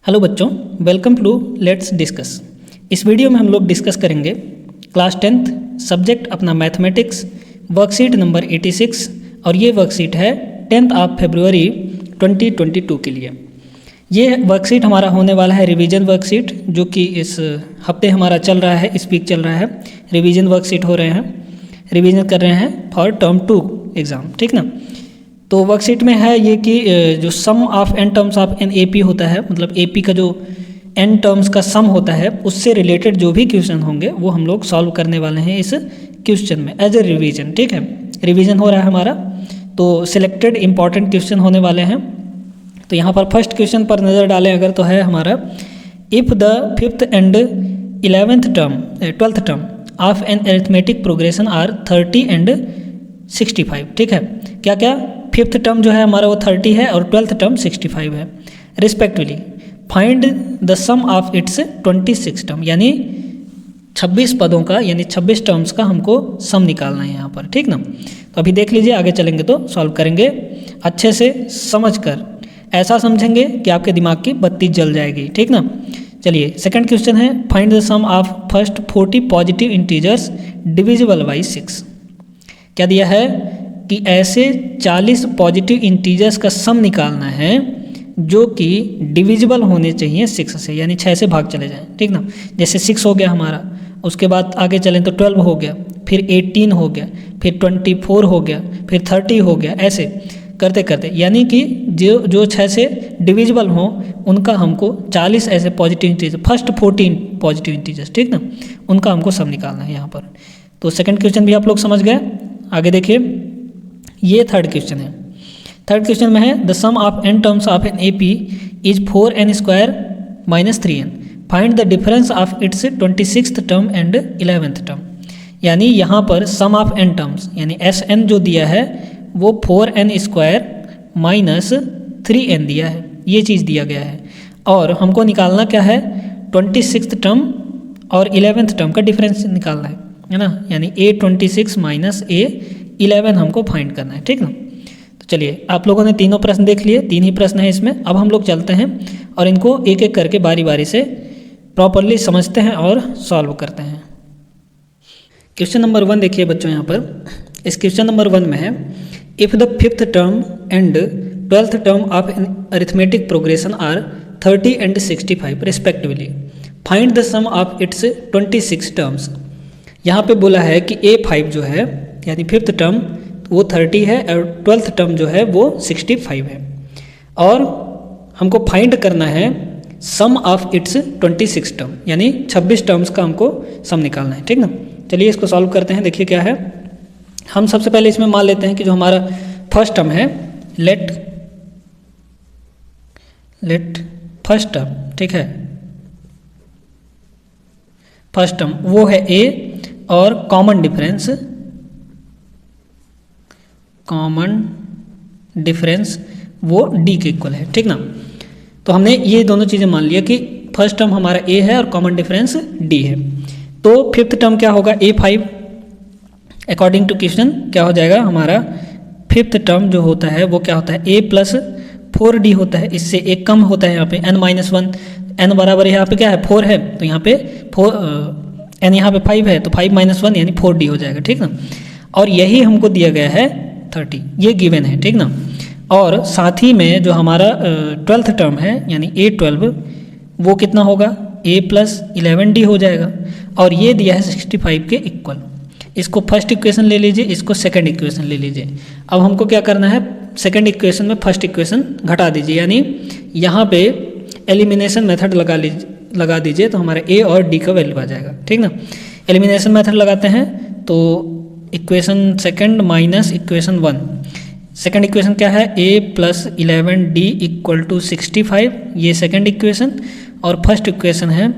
Hello बच्चों, welcome to let's discuss. इस video में हम लोग डिस्कस करेंगे क्लास 10th सब्जेक्ट अपना मैथमेटिक्स वर्कशीट नंबर 86 और ये वर्कशीट है 10 फरवरी 2022 के लिए। ये वर्कशीट हमारा होने वाला है रिवीजन वर्कशीट, जो कि इस हफ्ते हमारा चल रहा है, इस वीक चल रहा है। रिवीजन वर्कशीट हो रहे हैं, रिवीजन कर रहे हैं फॉर टर्म 2 एग्ज़ाम, ठीक ना। तो वर्कशीट में है ये कि जो sum of N terms of an AP होता है, मतलब एपी का जो एन टर्म्स का सम होता है उससे रिलेटेड जो भी क्वेश्चन होंगे वो हम लोग सॉल्व करने वाले हैं इस क्वेश्चन में एज ए रिवीजन, ठीक है। रिवीजन हो रहा है हमारा, तो सिलेक्टेड इंपॉर्टेंट क्वेश्चन होने वाले हैं। तो यहाँ पर फर्स्ट क्वेश्चन पर नज़र डालें अगर, तो है हमारा if the fifth and 12th term of an arithmetic progression are 30 and 65, ठीक है। क्या क्या, फिफ्थ टर्म जो है हमारा वो 30 है और 12th टर्म 65 है respectively. Find the sum of its 26 term, यानी 26 पदों का यानी 26 टर्म्स का हमको सम निकालना है यहाँ पर, ठीक ना। तो अभी देख लीजिए, आगे चलेंगे तो सॉल्व करेंगे अच्छे से समझकर, ऐसा समझेंगे कि आपके दिमाग की बत्ती जल जाएगी, ठीक ना। चलिए सेकंड क्वेश्चन है find the sum of first 40 positive integers divisible by 6। क्या दिया है कि ऐसे 40 पॉजिटिव इंटीजर्स का सम निकालना है जो कि डिविजिबल होने चाहिए 6 से, यानी 6 से भाग चले जाएं, ठीक ना। जैसे 6 हो गया हमारा, उसके बाद आगे चलें तो 12 हो गया, फिर 18 हो गया, फिर 24 हो गया, फिर 30 हो गया, ऐसे करते करते, यानी कि जो 6 से डिविजिबल हों उनका हमको 40 ऐसे positive integer, first 14 positive integers, ठीक ना, उनका हमको सम निकालना है यहाँ पर। तो सेकंड क्वेश्चन भी आप लोग समझ गए। आगे देखिए, ये थर्ड क्वेश्चन है। थर्ड क्वेश्चन में है the sum of N terms of an AP is 4n square minus 3n, find the difference of its 26th term and 11th term. यानी यहाँ पर सम ऑफ एन टर्म्स यानी Sn जो दिया है वो 4n स्क्वायर माइनस 3n दिया है, ये चीज़ दिया गया है। और हमको निकालना क्या है, 26th टर्म और 11th टर्म का डिफरेंस निकालना है ना, यानी A26 माइनस A11 हमको फाइंड करना है, ठीक ना। तो चलिए, आप लोगों ने तीनों प्रश्न देख लिए, 3 ही प्रश्न है इसमें। अब हम लोग चलते हैं और इनको एक एक करके बारी बारी से प्रॉपरली समझते हैं और सॉल्व करते हैं। क्वेश्चन नंबर 1 देखिए बच्चों, यहाँ पर इस क्वेश्चन नंबर 1 में है if the fifth term and 12th term of an arithmetic progression are 30 and 65 respectively, find the sum of its 26 terms. यहाँ पे बोला है कि A5 जो है यानी फिफ्थ टर्म वो 30 है और 12th टर्म जो है वो 65 है, और हमको फाइंड करना है सम ऑफ इट्स 26 टर्म, यानी 26 टर्म्स का हमको सम निकालना है, ठीक ना। चलिए इसको सॉल्व करते हैं। देखिए क्या है, हम सबसे पहले इसमें मान लेते हैं कि जो हमारा फर्स्ट टर्म है, लेट फर्स्ट टर्म, ठीक है, फर्स्ट टर्म वो है A और कॉमन डिफरेंस वो D के इक्वल है, ठीक ना। तो हमने ये दोनों चीज़ें मान लिया कि फर्स्ट टर्म हमारा A है और कॉमन डिफरेंस D है। तो फिफ्थ टर्म क्या होगा, A5 अकॉर्डिंग टू क्वेश्चन क्या हो जाएगा हमारा, फिफ्थ टर्म जो होता है वो क्या होता है A प्लस 4D होता है, इससे एक कम होता है यहाँ पे n-1, n बराबर यहाँ पे क्या है 4 है, तो यहाँ पे 4 n यहाँ पे 5 है, तो 5-1 यानी 4D हो जाएगा, ठीक ना। और यही हमको दिया गया है 30, ये गिवन है, ठीक ना। और साथ ही में जो हमारा 12th टर्म है यानी A12 वो कितना होगा, A प्लस 11D हो जाएगा, और ये दिया है 65 के इक्वल। इसको फर्स्ट इक्वेशन ले लीजिए, इसको सेकंड इक्वेशन ले लीजिए। अब हमको क्या करना है, सेकंड इक्वेशन में फर्स्ट इक्वेशन घटा दीजिए, यानी यहाँ पे एलिमिनेशन मेथड लगा दीजिए, तो हमारे A और D का वैल्यू आ जाएगा, ठीक ना। एलिमिनेशन मेथड लगाते हैं तो equation second minus equation 1, second equation क्या है, A plus 11D equal to 65, ये सेकंड इक्वेशन, और फर्स्ट इक्वेशन है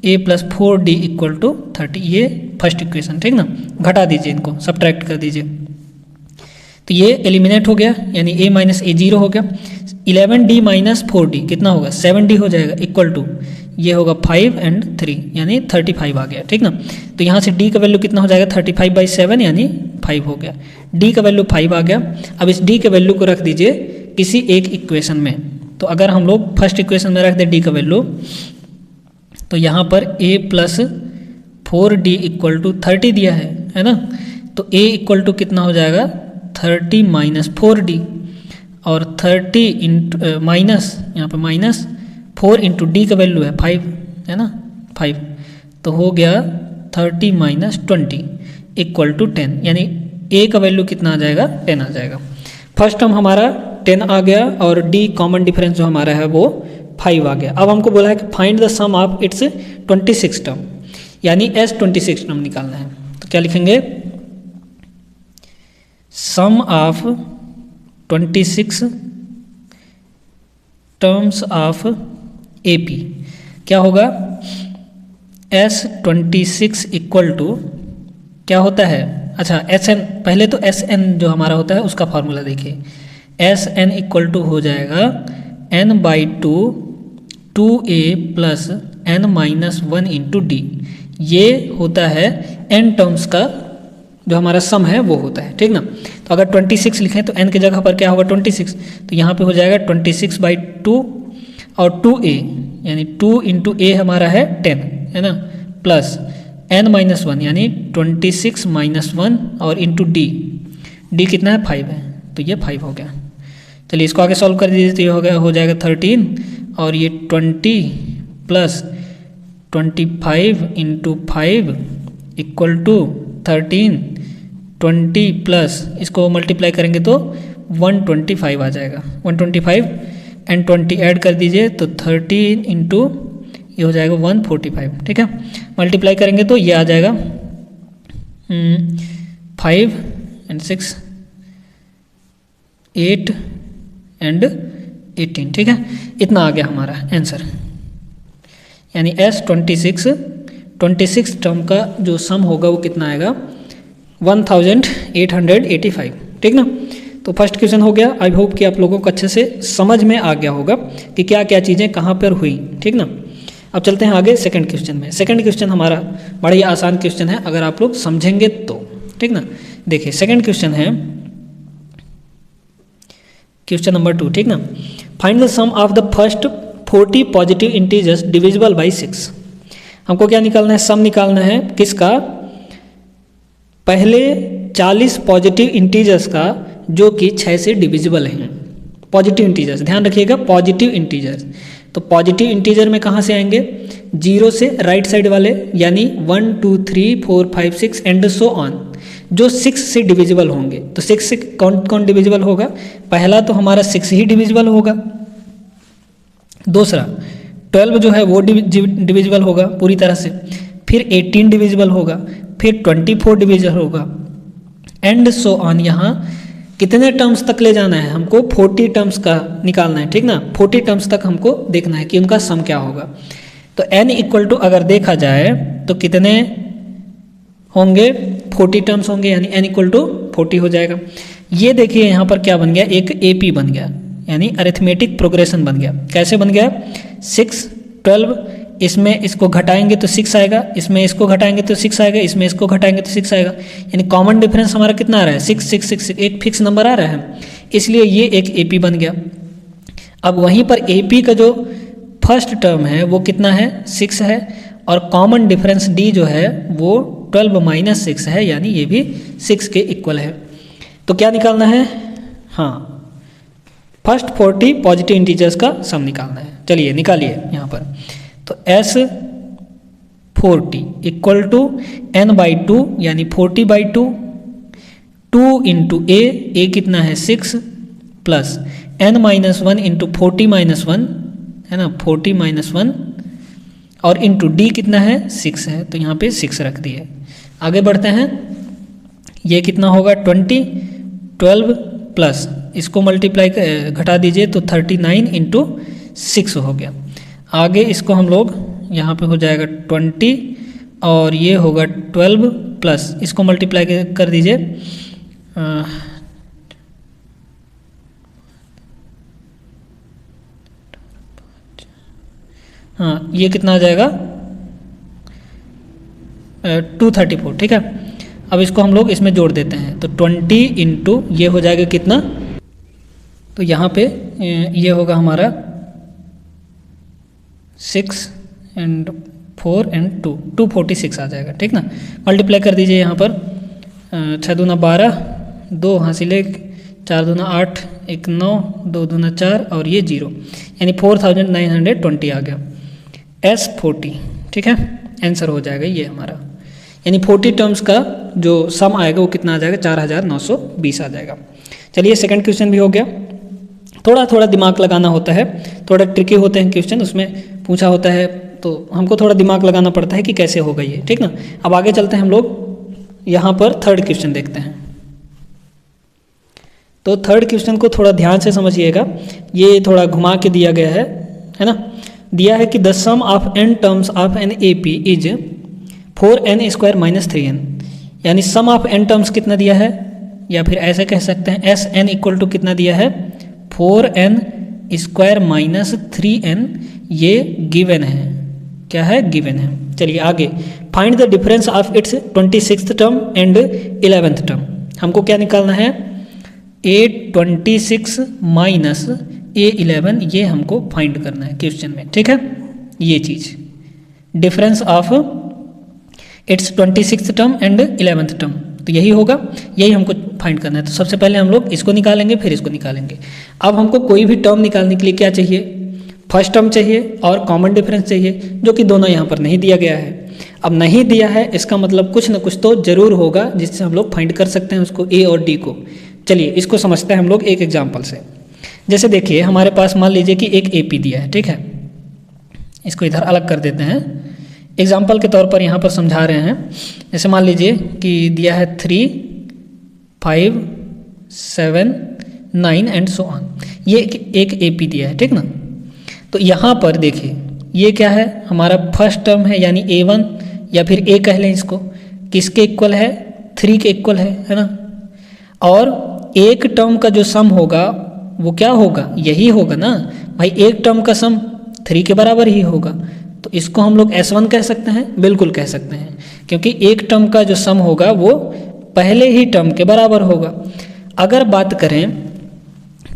A plus 4D equal to 30, ये फर्स्ट इक्वेशन, ठीक ना। घटा दीजिए, इनको सब्ट्रैक्ट कर दीजिए, तो ये एलिमिनेट हो गया, यानी A माइनस A 0 हो गया। 11D माइनस 4D कितना होगा, 7D हो जाएगा, इक्वल टू ये होगा 5 and 3 यानी 35 आ गया, ठीक ना। तो यहाँ से D का वैल्यू कितना हो जाएगा, 35/7 यानी 5 हो गया। D का वैल्यू 5 आ गया। अब इस D के वैल्यू को रख दीजिए किसी एक इक्वेशन में, तो अगर हम लोग फर्स्ट इक्वेशन में रख दें डी का वैल्यू, तो यहाँ पर a plus 4d equal to 30 दिया है ना। तो a इक्वल टू कितना हो जाएगा 30 माइनस 4d, और 30 इंटू माइनस यहाँ पर माइनस 4 इंटू डी का वैल्यू है 5 है ना 5, तो हो गया 30 माइनस 20 इक्वल टू 10, यानी a का वैल्यू कितना आ जाएगा 10 आ जाएगा। फर्स्ट टर्म हमारा 10 आ गया और d कॉमन डिफरेंस जो हमारा है वो 5 आ गया। अब हमको बोला है कि find the sum of its 26 term, यानी s 26 टर्म निकालना है। तो क्या लिखेंगे, sum of 26 terms of AP क्या होगा, S26 इक्वल टू क्या होता है, अच्छा SN, पहले तो SN जो हमारा होता है उसका फॉर्मूला देखिए, SN इक्वल टू हो जाएगा n/2 2a plus n-1 into D. ये होता है n टर्म्स का जो हमारा सम है वो होता है, ठीक ना। तो अगर 26 लिखें तो n की जगह पर क्या होगा 26, तो यहाँ पे हो जाएगा 26/2 और 2a, यानी 2 इंटू a हमारा है 10 है ना, प्लस n-1 यानी 26 माइनस 1 और इंटू डी कितना है 5 है, तो ये 5 हो गया। चलिए इसको आगे सॉल्व कर दीजिए, तो ये हो जाएगा 13 और ये 20 plus 25 into 5 equal to 13, 20 plus इसको मल्टीप्लाई करेंगे तो 125 आ जाएगा, 125 एंड 20 ऐड कर दीजिए तो 13 इंटू ये हो जाएगा 145, ठीक है। मल्टीप्लाई करेंगे तो ये आ जाएगा 5 एंड 6 8 एंड 18, ठीक है। इतना आ गया हमारा आंसर, यानी S26 टर्म का जो सम होगा वो कितना आएगा 1885, ठीक ना। तो फर्स्ट क्वेश्चन हो गया। आई होप कि आप लोगों को अच्छे से समझ में आ गया होगा कि क्या क्या चीज़ें कहाँ पर हुई, ठीक ना। अब चलते हैं आगे सेकंड क्वेश्चन में। सेकंड क्वेश्चन हमारा बड़ा ही आसान क्वेश्चन है अगर आप लोग समझेंगे तो, ठीक ना। देखिए सेकंड क्वेश्चन है क्वेश्चन नंबर 2, ठीक ना। Find the sum of the first 40 positive integers divisible by 6। हमको क्या निकालना है, सम निकालना है किसका, पहले 40 पॉजिटिव इंटीजर्स का जो कि 6 से डिविजिबल हैं। पॉजिटिव इंटीजर्स, ध्यान रखिएगा पॉजिटिव इंटीजर्स। तो पॉजिटिव इंटीजर में कहाँ से आएंगे, 0 से राइट साइड वाले, यानी 1 2 3 4 5 6 एंड सो ऑन, जो 6 से डिविजिबल होंगे। तो 6 से कौन कौन डिविजिबल होगा, पहला तो हमारा 6 ही डिविजिबल होगा, दूसरा 12 जो है वो डिविजिबल होगा पूरी तरह से, फिर 18 डिविजिबल होगा, फिर 24 डिविजिबल होगा एंड सो ऑन। यहाँ कितने टर्म्स तक ले जाना है हमको, 40 टर्म्स का निकालना है, ठीक ना। 40 टर्म्स तक हमको देखना है कि उनका सम क्या होगा। तो n इक्वल टू अगर देखा जाए तो कितने होंगे, 40 टर्म्स होंगे, यानी n इक्वल टू 40 हो जाएगा। ये देखिए यहाँ पर क्या बन गया, एक AP बन गया, यानी अरिथमेटिक प्रोग्रेशन बन गया। कैसे बन गया, 6 12, इसमें इसको घटाएंगे तो 6 आएगा, इसमें इसको घटाएंगे तो 6 आएगा, इसमें इसको घटाएंगे तो 6 आएगा, यानी कॉमन डिफरेंस हमारा कितना आ रहा है 6 6 6 6, एक फिक्स नंबर आ रहा है, इसलिए ये एक AP बन गया। अब वहीं पर AP का जो फर्स्ट टर्म है वो कितना है 6 है, और कॉमन डिफरेंस D जो है वो 12 माइनस 6 है, यानी ये भी 6 के इक्वल है। तो क्या निकालना है, हाँ फर्स्ट 40 पॉजिटिव इंटीजर्स का सम निकालना है। चलिए निकालिए यहाँ पर, तो S40 इक्वल टू n/2 यानी 40/2, 2 इंटू a कितना है 6 प्लस n-1 इंटू 40-1 है ना, 40-1 और इंटू d कितना है 6 है, तो यहाँ पे 6 रख दिए। आगे बढ़ते हैं, ये कितना होगा 20, 12 प्लस इसको मल्टीप्लाई घटा दीजिए तो 39 इंटू 6 हो गया। आगे इसको हम लोग यहाँ पे हो जाएगा 20 और ये होगा 12 प्लस इसको मल्टीप्लाई कर दीजिए, हाँ ये कितना आ जाएगा 234, ठीक है। अब इसको हम लोग इसमें जोड़ देते हैं तो 20 इंटू ये हो जाएगा कितना तो यहाँ पे ये होगा हमारा 6 एंड 4 एंड 2, 246 आ जाएगा, ठीक ना। मल्टीप्लाई कर दीजिए यहाँ पर, 6 दूना 12, 2 हासिल 1, 4 दूना 8, 1 9, 2 दूना 4 और ये 0, यानी 4920 आ गया। S40, ठीक है, आंसर हो जाएगा ये हमारा, यानी 40 टर्म्स का जो सम आएगा वो कितना आ जाएगा, 4920 आ जाएगा। चलिए सेकंड क्वेश्चन भी हो गया। थोड़ा थोड़ा दिमाग लगाना होता है, थोड़ा ट्रिकी होते हैं क्वेश्चन, उसमें पूछा होता है तो हमको थोड़ा दिमाग लगाना पड़ता है कि कैसे होगा ये, ठीक ना। अब आगे चलते हैं हम लोग, यहाँ पर थर्ड क्वेश्चन देखते हैं। तो थर्ड क्वेश्चन को थोड़ा ध्यान से समझिएगा, ये थोड़ा घुमा के दिया गया है ना। दिया है कि the sum of n terms of an AP is 4n square minus 3n, यानी सम ऑफ n टर्म्स कितना दिया है, या फिर ऐसे कह सकते हैं Sn इक्वल टू कितना दिया है, 4n स्क्वायर माइनस 3n, ये गिवन है, क्या है, गिवन है। चलिए आगे, find the difference of its 26th term and 11th term. हमको क्या निकालना है, A26 माइनस A11, ये हमको फाइंड करना है क्वेश्चन में, ठीक है। ये चीज़ difference of its 26th term and 11th term, तो यही होगा, यही हमको फाइंड करना है। तो सबसे पहले हम लोग इसको निकालेंगे, फिर इसको निकालेंगे। अब हमको कोई भी टर्म निकालने के लिए क्या चाहिए, फर्स्ट टर्म चाहिए और कॉमन डिफरेंस चाहिए, जो कि दोनों यहाँ पर नहीं दिया गया है। अब नहीं दिया है, इसका मतलब कुछ ना कुछ तो जरूर होगा जिससे हम लोग फाइंड कर सकते हैं उसको, A और D को। चलिए इसको समझते हैं हम लोग एक एग्जाम्पल से। जैसे देखिए हमारे पास मान लीजिए कि एक AP दिया है, ठीक है, इसको इधर अलग कर देते हैं, एग्जाम्पल के तौर पर यहाँ पर समझा रहे हैं। जैसे मान लीजिए कि दिया है 3, 5, 7, 9 एंड सो ऑन, ये एक AP दिया है, ठीक ना। तो यहाँ पर देखिए ये क्या है, हमारा फर्स्ट टर्म है, यानी A1, या फिर A कह लें इसको, किसके इक्वल है, 3 के इक्वल है ना। और एक टर्म का जो सम होगा वो क्या होगा, यही होगा ना भाई, एक टर्म का सम 3 के बराबर ही होगा। तो इसको हम लोग S1 कह सकते हैं, बिल्कुल कह सकते हैं, क्योंकि एक टर्म का जो सम होगा वो पहले ही टर्म के बराबर होगा। अगर बात करें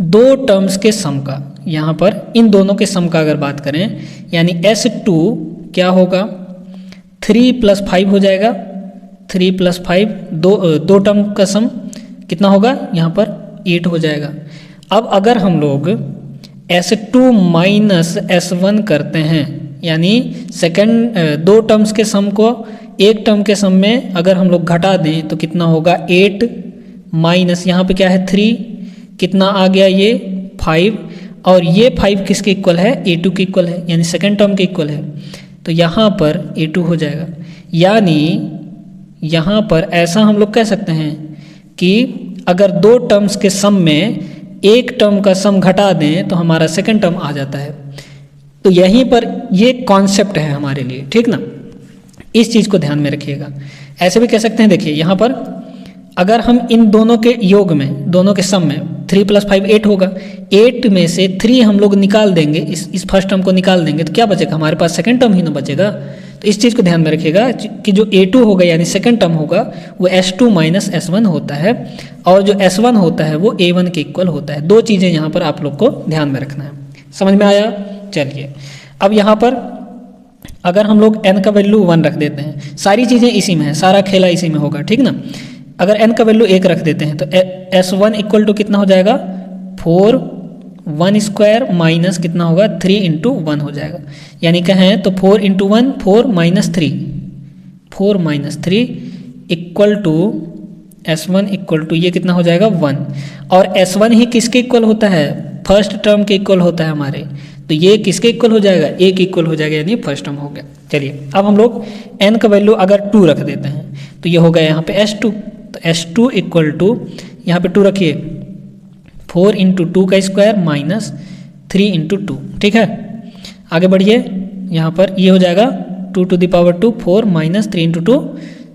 दो टर्म्स के सम का, यहाँ पर इन दोनों के सम का अगर बात करें, यानी S2 क्या होगा, 3 + 5 हो जाएगा, 3 + 5, दो टर्म का सम कितना होगा, यहाँ पर 8 हो जाएगा। अब अगर हम लोग S2 माइनस S1 करते हैं, यानी सेकंड दो टर्म्स के सम को एक टर्म के सम में अगर हम लोग घटा दें तो कितना होगा, 8 माइनस यहाँ पे क्या है 3, कितना आ गया ये 5, और ये 5 किसके इक्वल है, A2 के इक्वल है, यानी सेकंड टर्म के इक्वल है। तो यहाँ पर A2 हो जाएगा, यानी यहाँ पर ऐसा हम लोग कह सकते हैं कि अगर दो टर्म्स के सम में एक टर्म का सम घटा दें तो हमारा सेकंड टर्म आ जाता है। तो यहीं पर ये कॉन्सेप्ट है हमारे लिए, ठीक ना, इस चीज़ को ध्यान में रखिएगा। ऐसे भी कह सकते हैं, देखिए यहाँ पर अगर हम इन दोनों के योग में, दोनों के सम में 3 + 5 8 होगा, 8 में से 3 हम लोग निकाल देंगे, इस फर्स्ट टर्म को निकाल देंगे, तो क्या बचेगा, हमारे पास सेकंड टर्म ही ना बचेगा। तो इस चीज़ को ध्यान में रखिएगा कि जो A2 होगा यानी सेकंड टर्म होगा वो S2 माइनस S1 होता है, और जो S1 होता है वो A1 के इक्वल होता है। दो चीज़ें यहाँ पर आप लोग को ध्यान में रखना है। समझ में आया? चलिए अब यहाँ पर अगर हम लोग n का वैल्यू 1 रख देते हैं, सारी चीज़ें इसी में है, सारा खेला इसी में होगा, ठीक ना। अगर n का वैल्यू 1 रख देते हैं तो S1 इक्वल टू कितना हो जाएगा, 4 1 स्क्वायर माइनस कितना होगा 3 × 1 हो जाएगा, यानी कहें तो 4 × 1 4 - 3, 4 - 3 equal to S1 equal to ये कितना हो जाएगा 1, और S1 ही किसके इक्वल होता है, फर्स्ट टर्म के इक्वल होता है हमारे, तो ये किसके इक्वल हो जाएगा, A के इक्वल हो जाएगा, यानी फर्स्ट टर्म हो गया। चलिए अब हम लोग n का वैल्यू अगर 2 रख देते हैं तो ये हो गया यहाँ पे S2, तो S2 इक्वल टू यहाँ पे 2 रखिए, 4 × 2 का स्क्वायर माइनस 3 × 2, ठीक है। आगे बढ़िए, यहाँ पर ये हो जाएगा 2 to the power 2, 4 - 3 × 2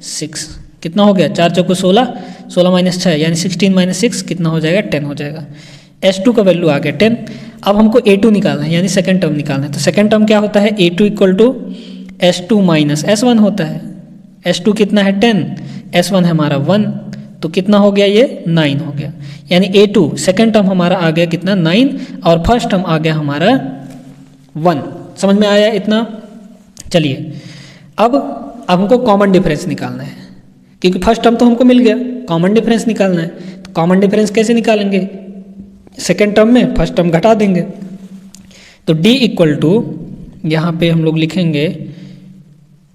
6, कितना हो गया, 4 × 4 16, 16 - 6 यानी 16 - 6 कितना हो जाएगा 10 हो जाएगा। S2 का वैल्यू आ गया 10। अब हमको A2 निकालना है, यानी सेकंड टर्म निकालना है। तो सेकंड टर्म क्या होता है, A2 equal to S2 minus S1 होता है। S2 कितना है 10, S1 है हमारा 1, तो कितना हो गया ये 9 हो गया, यानी A2 सेकेंड टर्म हमारा आ गया कितना 9 और फर्स्ट टर्म आ गया हमारा 1। समझ में आया इतना? चलिए अब हमको कॉमन डिफरेंस निकालना है, क्योंकि फर्स्ट टर्म तो हमको मिल गया, कॉमन डिफरेंस निकालना है। तो कॉमन डिफरेंस कैसे निकालेंगे? सेकेंड टर्म में फर्स्ट टर्म घटा देंगे। तो D इक्वल टू यहाँ पे हम लोग लिखेंगे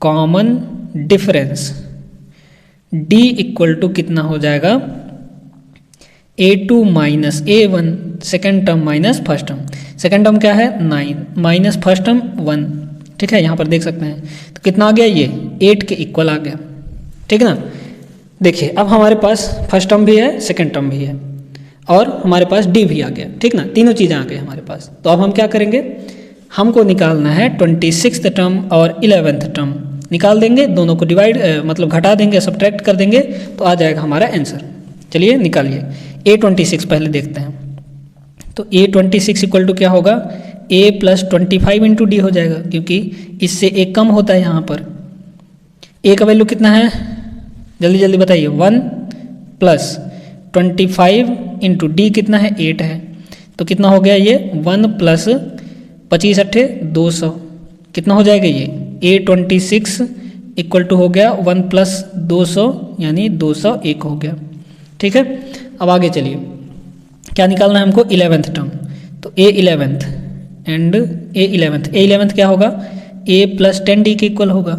common difference, D equal to कितना हो जाएगा A2 minus A1 second term minus first term. Second term क्या है 9 माइनस फर्स्ट टर्म 1, ठीक है, यहाँ पर देख सकते हैं। तो कितना आ गया ये 8 के इक्वल आ गया, ठीक है ना। देखिए अब हमारे पास फर्स्ट टर्म भी है, सेकेंड टर्म भी है और हमारे पास D भी आ गया, ठीक ना, तीनों चीज़ें आ गई हमारे पास। तो अब हम क्या करेंगे, हमको निकालना है 26th टर्म और 11th टर्म। निकाल देंगे, दोनों को डिवाइड मतलब घटा देंगे, सब्ट्रैक्ट कर देंगे तो आ जाएगा हमारा आंसर। चलिए निकालिए। A26 पहले देखते हैं। तो A26 इक्वल टू क्या होगा, A प्लस 25 इंटू डी हो जाएगा, क्योंकि इससे एक कम होता है यहाँ पर। A का वैल्यू कितना है, जल्दी जल्दी बताइए, 1 प्लस 25 इंटू डी कितना है 8 है। तो कितना हो गया ये 1 प्लस 25 अट्ठे 200, कितना हो जाएगा ये A26 इक्वल टू हो गया 1 प्लस 200 यानी 201 हो गया, ठीक है। अब आगे चलिए, क्या निकालना है हमको 11th टर्म। तो A11th एंड A11th क्या होगा, A प्लस 10D के इक्वल होगा,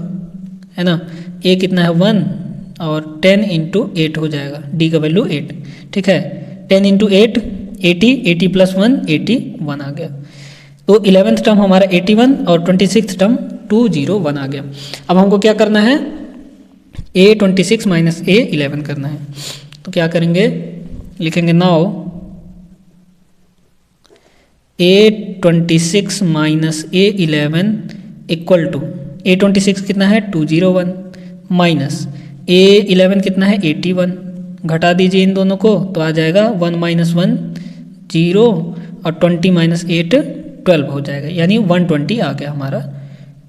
है ना। A कितना है 1 और 10 इंटू 8 हो जाएगा, D का वैल्यू 8, ठीक है। 10 इंटू 8 80 प्लस 1 81 आ गया। तो 11th टर्म हमारा 81 और 26th टर्म 201 आ गया। अब हमको क्या करना है, A26 माइनस A11 करना है। तो क्या करेंगे, लिखेंगे now A26 minus A11 equal to A26 कितना है 201 माइनस A11 कितना है 81, घटा दीजिए इन दोनों को तो आ जाएगा 1 माइनस 1 0 और 20 माइनस 8 12 हो जाएगा, यानी 120 आ गया हमारा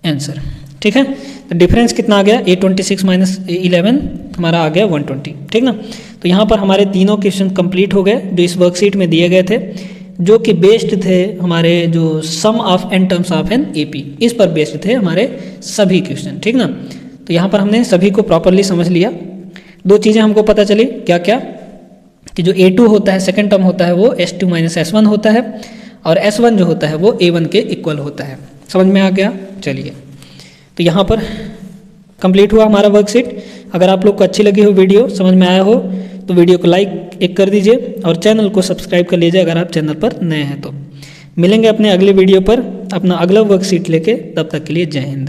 आंसर, ठीक है। तो डिफरेंस कितना आ गया, A26 माइनस A11 हमारा आ गया 120, ठीक ना। तो यहाँ पर हमारे तीनों क्वेश्चन कंप्लीट हो गए जो इस वर्कशीट में दिए गए थे, जो कि बेस्ड थे हमारे जो sum of N terms of an AP, इस पर बेस्ड थे हमारे सभी क्वेश्चन, ठीक ना। तो यहाँ पर हमने सभी को प्रॉपरली समझ लिया। दो चीज़ें हमको पता चली, क्या क्या, कि जो A2 होता है सेकेंड टर्म होता है वो S2 माइनस S1 होता है और S1 जो होता है वो A1 के इक्वल होता है। समझ में आ गया? चलिए, तो यहाँ पर कंप्लीट हुआ हमारा वर्कशीट। अगर आप लोग को अच्छी लगी हो वीडियो, समझ में आया हो, तो वीडियो को लाइक एक कर दीजिए और चैनल को सब्सक्राइब कर लीजिए अगर आप चैनल पर नए हैं तो। मिलेंगे अपने अगले वीडियो पर अपना अगला वर्कशीट लेके, तब तक के लिए जय हिंद।